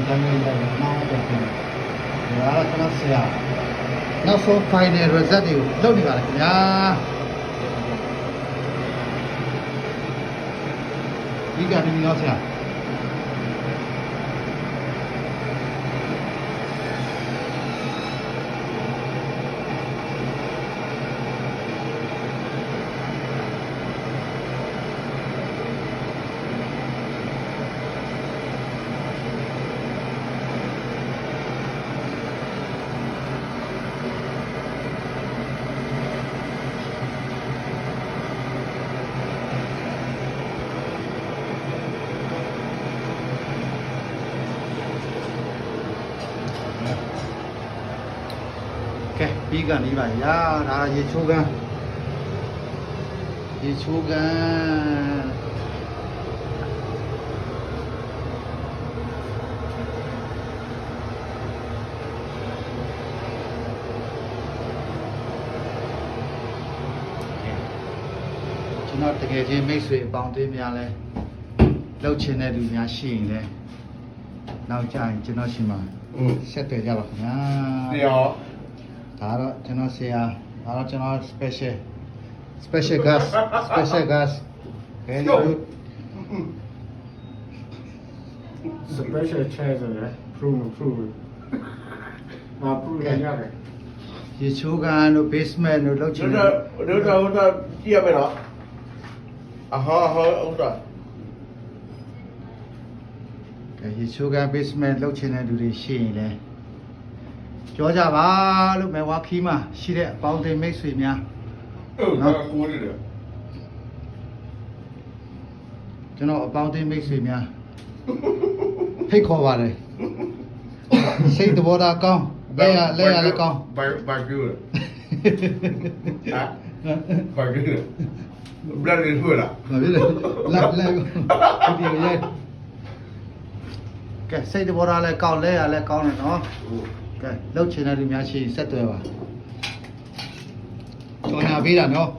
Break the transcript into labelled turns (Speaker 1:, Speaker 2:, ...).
Speaker 1: January နောက်တော့ဒါကျွန်တော်ဆရာနောက်ဆုံး final result တွေကိုလုပ်နေပါလေခင်ဗျာဒီကနေတော့ဆရာကဲပြီးကနေပါရာဒါရေချိုးကန်ရေချိုးကန်ကျွန်တော်တကယ်ချင်းမိတ်ဆွေအပေါင်းအသင်းများလဲလှုပ်ချင်တဲ့လူများရှိရင်လဲနောက်ကြရင်ကျွန်တော်ရှိမှာဆက်တွေ့ကြပါခင်ဗျာတရားဒါတော့ကျွန်တော်ဆရာဒါတော့ကျွန်တော် special guest very good
Speaker 2: special chairs လေprove မှာ prove ရတယ်
Speaker 1: ရေချိုးကန်တို့ basement တို့လောက်ချင်
Speaker 3: တို့ကြည့်ရမယ်နော်အဟာဟုတ်တာ
Speaker 1: ရေချိုးကန် basement လောက်ချင်တဲ့လူတွေရှိရင်လဲပြောကြပါလို့မဲဝါခီးမှာရှိတဲ့အပေါင်းအသင်းမိတ်ဆွေများ
Speaker 3: နော်ကိုးတယ်
Speaker 1: ကျွန်တော်အပေါင်းအသင်းမိတ်ဆွေများဖိတ်ခေါ်ပါတယ်စိတ်သဘောထားကောင်းလက်ရလည်းကောင်း
Speaker 3: ဘာပြောလဲဟာဘာပြောလဲဘလနေထွေးလား
Speaker 1: မဖြစ်လေလက်ဒီရိုက်ကဲစိတ်သဘောထားလည်းကောင်းလက်ရလည်းကောင်းတယ်နော်ကဲလှုပ်ချင်တဲ့လူများရှိရင်ဆက်သွယ်ပါကြော်ညာပေးတာနော်